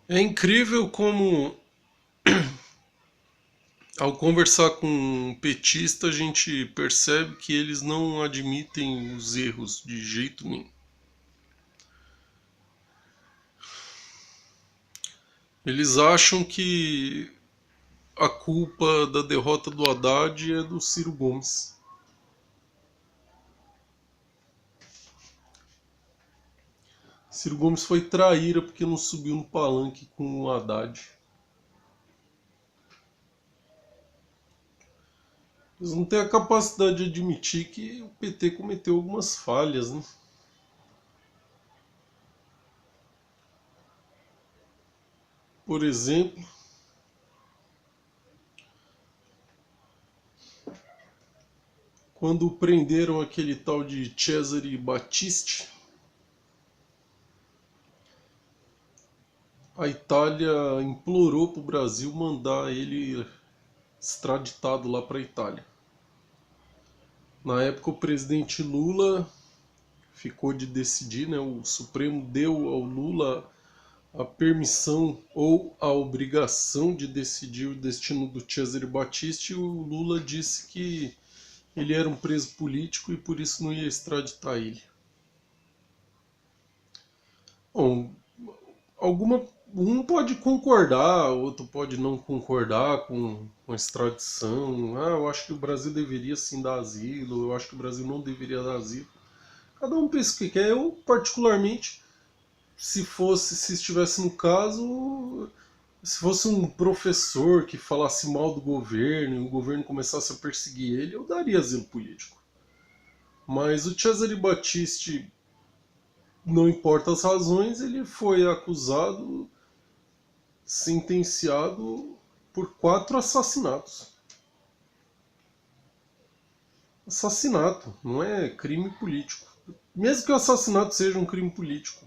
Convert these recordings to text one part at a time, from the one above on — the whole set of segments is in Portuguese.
É incrível como, ao conversar com um petista, a gente percebe que eles não admitem os erros de jeito nenhum. Eles acham que a culpa da derrota do Haddad é do Ciro Gomes. Ciro Gomes foi traíra porque não subiu no palanque com o Haddad. Eles não têm a capacidade de admitir que o PT cometeu algumas falhas, né? Por exemplo, quando prenderam aquele tal de Cesare Battisti, a Itália implorou para o Brasil mandar ele extraditado lá para a Itália. Na época, o presidente Lula ficou de decidir, né? O Supremo deu ao Lula a permissão ou a obrigação de decidir o destino do Cesare Battisti. E o Lula disse que ele era um preso político e por isso não ia extraditar ele. Bom, alguma um pode concordar, outro pode não concordar com a extradição. Ah, eu acho que o Brasil deveria sim dar asilo, eu acho que o Brasil não deveria dar asilo. Cada um pensa o que quer. Eu, particularmente, se estivesse no caso, se fosse um professor que falasse mal do governo e o governo começasse a perseguir ele, eu daria asilo político. Mas o Cesare Battisti, não importa as razões, ele foi acusado, sentenciado por 4 assassinatos. Assassinato, não é crime político. Mesmo que o assassinato seja um crime político,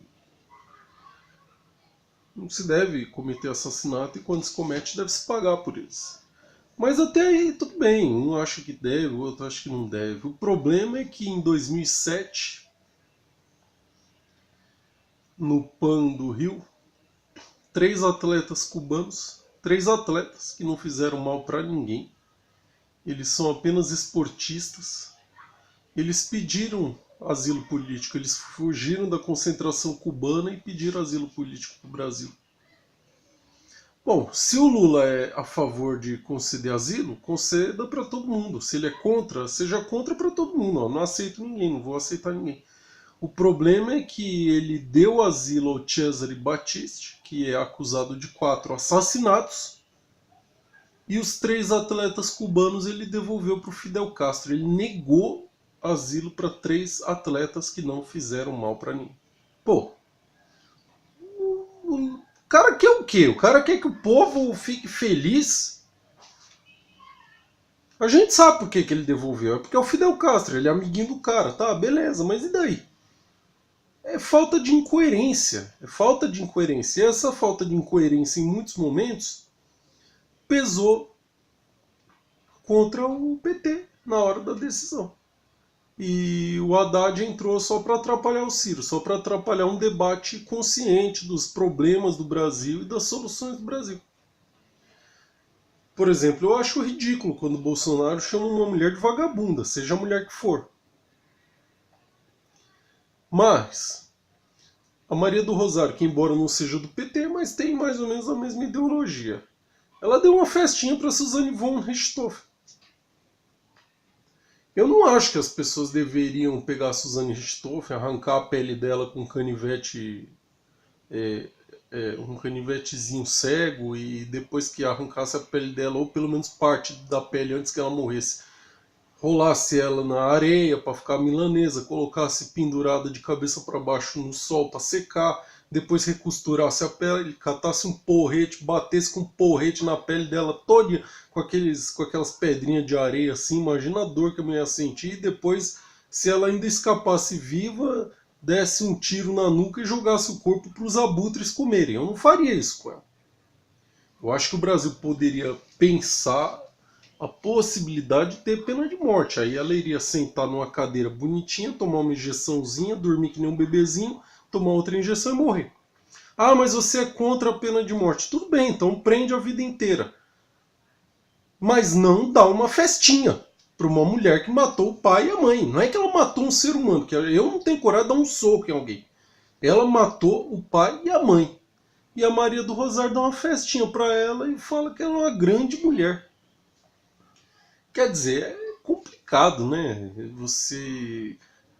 não se deve cometer assassinato e quando se comete deve-se pagar por eles. Mas até aí tudo bem, um acha que deve, o outro acha que não deve. O problema é que em 2007, no PAN do Rio, 3 atletas que não fizeram mal para ninguém, eles são apenas esportistas, eles pediram asilo político, eles fugiram da concentração cubana e pediram asilo político para o Brasil. Bom, se o Lula é a favor de conceder asilo, conceda para todo mundo. Se ele é contra, seja contra para todo mundo. Ó, não aceito ninguém, não vou aceitar ninguém. O problema é que ele deu asilo ao Cesare Battisti, que é acusado de 4 assassinatos, e os 3 atletas cubanos ele devolveu para o Fidel Castro. Ele negou asilo para 3 atletas que não fizeram mal para ninguém. Pô, o cara quer o quê? O cara quer que o povo fique feliz. A gente sabe por que ele devolveu. É porque é o Fidel Castro, ele é amiguinho do cara. Tá, beleza, mas e daí? É falta de incoerência. É falta de incoerência. E essa falta de incoerência, em muitos momentos, pesou contra o PT na hora da decisão. E o Haddad entrou só para atrapalhar o Ciro, só para atrapalhar um debate consciente dos problemas do Brasil e das soluções do Brasil. Por exemplo, eu acho ridículo quando o Bolsonaro chama uma mulher de vagabunda, seja a mulher que for. Mas a Maria do Rosário, que embora não seja do PT, mas tem mais ou menos a mesma ideologia, ela deu uma festinha para Suzane von Richthofen. Eu não acho que as pessoas deveriam pegar a Suzane Richthofen, arrancar a pele dela com um canivete, um canivetezinho cego e depois que arrancasse a pele dela, ou pelo menos parte da pele antes que ela morresse, rolasse ela na areia para ficar milanesa, colocasse pendurada de cabeça para baixo no sol para secar, depois recosturasse a pele, catasse um porrete, batesse com um porrete na pele dela toda com aquelas pedrinhas de areia assim, imagina a dor que a mulher ia sentir, e depois, se ela ainda escapasse viva, desse um tiro na nuca e jogasse o corpo para os abutres comerem. Eu não faria isso com ela. Eu acho que o Brasil poderia pensar a possibilidade de ter pena de morte. Aí ela iria sentar numa cadeira bonitinha, tomar uma injeçãozinha, dormir que nem um bebezinho, tomar outra injeção e morrer. Ah, mas você é contra a pena de morte. Tudo bem, então prende a vida inteira. Mas não dá uma festinha para uma mulher que matou o pai e a mãe. Não é que ela matou um ser humano, que eu não tenho coragem de dar um soco em alguém. Ela matou o pai e a mãe. E a Maria do Rosário dá uma festinha para ela e fala que ela é uma grande mulher. Quer dizer, é complicado, né? Você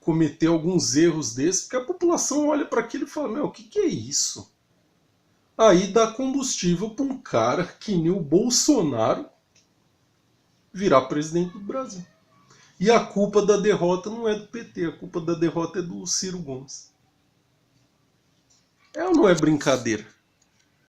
cometer alguns erros desses, porque a população olha para aquilo e fala: Meu, o que, que é isso? Aí dá combustível para um cara que nem o Bolsonaro virar presidente do Brasil. E a culpa da derrota não é do PT, a culpa da derrota é do Ciro Gomes. É ou não é brincadeira?